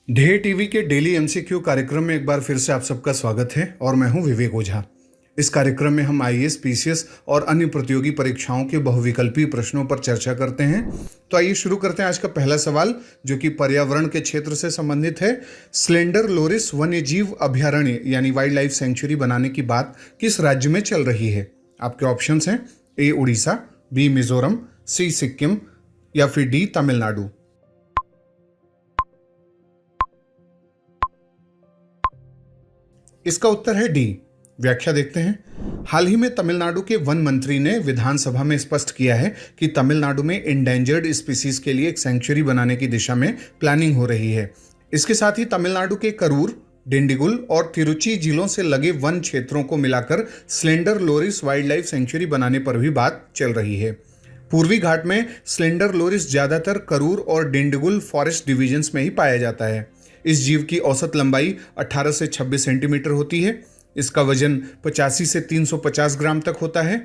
ढेर टीवी के daily MCQ कार्यक्रम में एक बार फिर से आप सबका स्वागत है और मैं हूं विवेक ओझा। इस कार्यक्रम में हम आईएएस, पीसीएस और अन्य प्रतियोगी परीक्षाओं के बहुविकल्पी प्रश्नों पर चर्चा करते हैं। तो आइए शुरू करते हैं आज का पहला सवाल, जो कि पर्यावरण के क्षेत्र से संबंधित है। स्लेंडर लोरिस वन्यजीव अभयारण्य यानी वाइल्ड लाइफ सेंचुरी बनाने की बात किस राज्य में चल रही है? आपके ऑप्शंस हैं ए उड़ीसा, बी मिजोरम, सी सिक्किम या फिर डी तमिलनाडु। इसका उत्तर है डी। व्याख्या देखते हैं। हाल ही में तमिलनाडु के वन मंत्री ने विधानसभा में स्पष्ट किया है कि तमिलनाडु में इंडेंजर्ड स्पीसीज के लिए एक सेंचुरी बनाने की दिशा में प्लानिंग हो रही है। इसके साथ ही तमिलनाडु के करूर, डिंडिगुल और तिरुचि जिलों से लगे वन क्षेत्रों को मिलाकर slender loris wild life sanctuary बनाने पर भी बात चल रही है। पूर्वी घाट में स्लेंडर लोरिस ज्यादातर करूर और डिंडिगुल फॉरेस्ट डिविजन्स में ही पाया जाता है। इस जीव की औसत लंबाई 18 से 26 सेंटीमीटर होती है। इसका वजन 85 से 350 ग्राम तक होता है।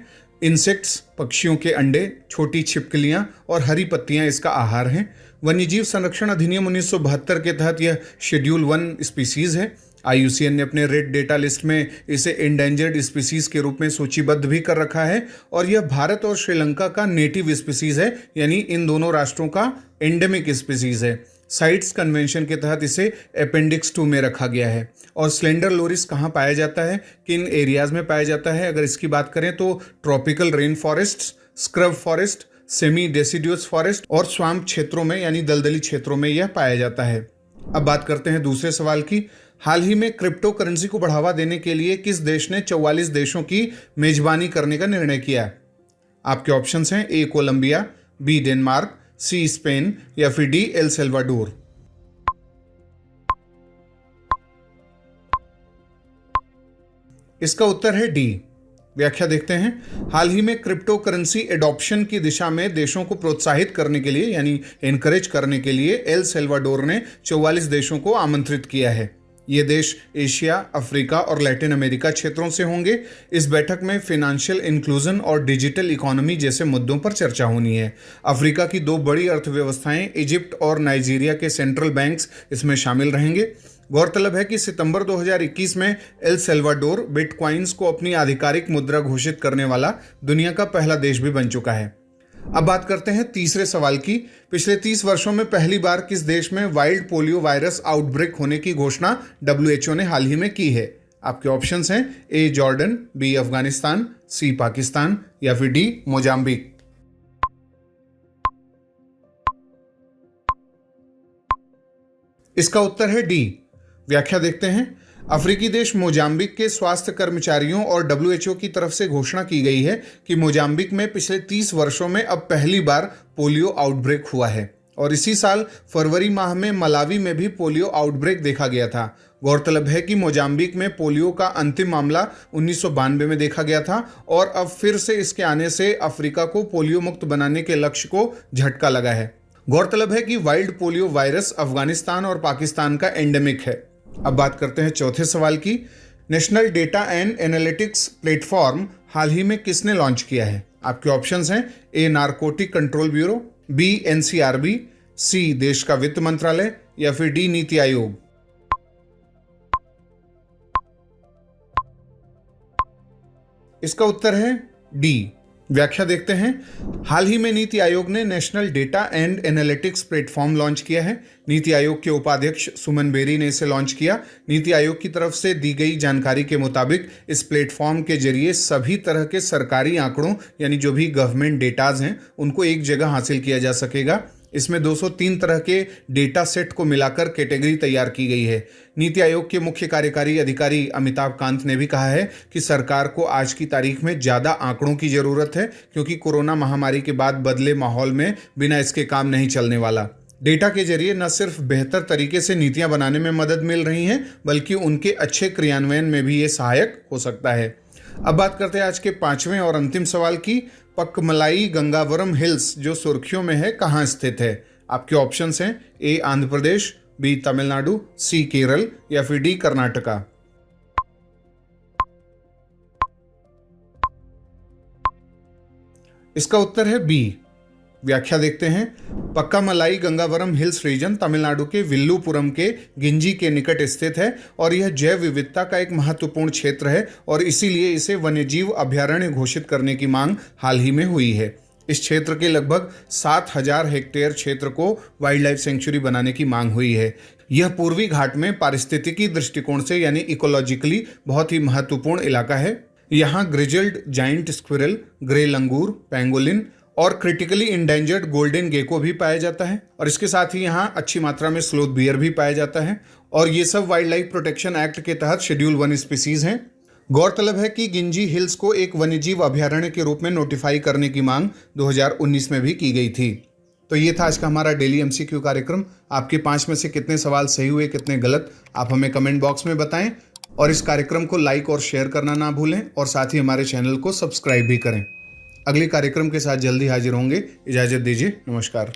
इंसेक्ट्स, पक्षियों के अंडे, छोटी छिपकलियां और हरी पत्तियां इसका आहार हैं। वन्यजीव संरक्षण अधिनियम 1972 के तहत यह शेड्यूल 1 स्पीसीज है। आईयूसीएन ने अपने रेड डेटा लिस्ट में इसे इंडेंजर्ड स्पीसीज के रूप में सूचीबद्ध भी कर रखा है और यह भारत और श्रीलंका का नेटिव स्पीसीज है, यानी इन दोनों राष्ट्रों का एंडेमिक स्पीसीज है। साइट्स कन्वेंशन के तहत इसे अपेंडिक्स 2 में रखा गया है। और स्लेंडर लोरिस कहाँ पाया जाता है, किन एरियाज में पाया जाता है? अगर इसकी बात करें तो tropical rain forest, scrub forest, semi deciduous forest और स्वाम्प क्षेत्रों में यानी दलदली क्षेत्रों में यह पाया जाता है। अब बात करते हैं दूसरे सवाल की। हाल ही में क्रिप्टो करेंसी को बढ़ावा देने के लिए किस देश ने 44 देशों की मेजबानी करने का निर्णय किया? आपके ऑप्शंस हैं A Colombia, B Denmark, C Spain या फिर डी एल सेल्वाडोर। इसका उत्तर है डी। व्याख्या देखते हैं। हाल ही में क्रिप्टो करेंसी एडॉप्शन की दिशा में देशों को प्रोत्साहित करने के लिए यानी एनकरेज करने के लिए एल सेल्वाडोर ने 44 देशों को आमंत्रित किया है। ये देश एशिया, अफ्रीका और लैटिन अमेरिका क्षेत्रों से होंगे। इस बैठक में फाइनेंशियल इंक्लूजन और डिजिटल इकोनॉमी जैसे मुद्दों पर चर्चा होनी है। अफ्रीका की 2 बड़ी अर्थव्यवस्थाएं इजिप्ट और नाइजीरिया के सेंट्रल बैंक्स इसमें शामिल रहेंगे। गौरतलब है कि सितंबर 2021 में एल सेल्वाडोर बिटकॉइंस को अपनी आधिकारिक मुद्रा घोषित करने वाला दुनिया का पहला देश भी बन चुका है। अब बात करते हैं तीसरे सवाल की। पिछले 30 वर्षों में पहली बार किस देश में वाइल्ड पोलियो वायरस आउटब्रेक होने की घोषणा डब्ल्यूएचओ ने हाल ही में की है? आपके ऑप्शंस हैं ए जॉर्डन, बी अफगानिस्तान, सी पाकिस्तान या फिर डी मोजाम्बिक। इसका उत्तर है डी। व्याख्या देखते हैं। अफ्रीकी देश मोजाम्बिक के स्वास्थ्य कर्मचारियों और डब्ल्यूएचओ की तरफ से घोषणा की गई है कि मोजाम्बिक में पिछले 30 वर्षों में अब पहली बार पोलियो आउटब्रेक हुआ है। और इसी साल फरवरी माह में मलावी में भी पोलियो आउटब्रेक देखा गया था। गौरतलब है कि मोजाम्बिक में पोलियो का अंतिम मामला 1992 में देखा गया था और अब फिर से इसके आने से अफ्रीका को पोलियो मुक्त बनाने के लक्ष्य को झटका लगा है। गौरतलब है कि वाइल्ड पोलियो वायरस अफगानिस्तान और पाकिस्तान का एंडेमिक है। अब बात करते हैं चौथे सवाल की। National data and analytics platform हाल ही में किसने लॉन्च किया है? आपके ऑप्शंस हैं A narcotic control bureau, B NCRB, C देश का वित्त मंत्रालय या फिर डी नीति आयोग। इसका उत्तर है डी। व्याख्या देखते हैं। हाल ही में नीति आयोग ने national data and analytics platform launch किया है। नीति आयोग के उपाध्यक्ष सुमन बेरी ने इसे लॉन्च किया। नीति आयोग की तरफ से दी गई जानकारी के मुताबिक इस प्लेटफॉर्म के जरिए सभी तरह के सरकारी आंकड़ों यानी जो भी गवर्नमेंट डेटाज हैं उनको एक जगह हासिल किया जा सकेगा। इसमें 203 तरह के डेटा सेट को मिलाकर कैटेगरी तैयार की गई है। नीति आयोग के मुख्य कार्यकारी अधिकारी अमिताभ कांत ने भी कहा है कि सरकार को आज की तारीख में ज़्यादा आंकड़ों की ज़रूरत है, क्योंकि कोरोना महामारी के बाद बदले माहौल में बिना इसके काम नहीं चलने वाला। डेटा के जरिए न सिर्फ बेहतर तरीके से नीतियां बनाने में मदद मिल रही हैं, बल्कि उनके अच्छे क्रियान्वयन में भी ये सहायक हो सकता है। अब बात करते हैं आज के 5वें और अंतिम सवाल की। पकमलाई गंगावरम हिल्स जो सुर्खियों में है कहाँ स्थित है? आपके ऑप्शंस हैं ए आंध्र प्रदेश, बी तमिलनाडु, सी केरल या फिर डी कर्नाटका। इसका उत्तर है बी। व्याख्या देखते हैं। पक्कामलाई गंगावरम हिल्स रीजन तमिलनाडु के विल्लुपुरम के गिंजी के निकट स्थित है और यह जैव विविधता का एक महत्वपूर्ण क्षेत्र है और इसीलिए इसे वन्यजीव अभयारण्य घोषित करने की मांग हाल ही में हुई है। इस क्षेत्र के लगभग 7,000 हेक्टेयर क्षेत्र को वाइल्ड लाइफ सेंचुरी बनाने की मांग हुई है। यह पूर्वी घाट में पारिस्थितिकी दृष्टिकोण से यानी इकोलॉजिकली बहुत ही महत्वपूर्ण इलाका है। यहाँ ग्रिजल्ड जाइंट स्क्विरल, ग्रे लंगूर, पेंगोलिन और क्रिटिकली इंडेंजर्ड गोल्डन गेको भी पाया जाता है और इसके साथ ही यहाँ अच्छी मात्रा में स्लोथ बियर भी पाया जाता है और ये सब वाइल्ड लाइफ प्रोटेक्शन एक्ट के तहत शेड्यूल 1 स्पीसीज हैं। गौरतलब है कि गिंजी हिल्स को एक वन्यजीव अभयारण्य के रूप में नोटिफाई करने की मांग 2019 में भी की गई थी। तो ये था आज का हमारा डेली MCQ कार्यक्रम। आपके 5 में से कितने सवाल सही हुए, कितने गलत, आप हमें कमेंट बॉक्स में बताएं और इस कार्यक्रम को लाइक और शेयर करना ना भूलें और साथ ही हमारे चैनल को सब्सक्राइब भी करें। अगले कार्यक्रम के साथ जल्दी हाजिर होंगे। इजाज़त दीजिए, नमस्कार।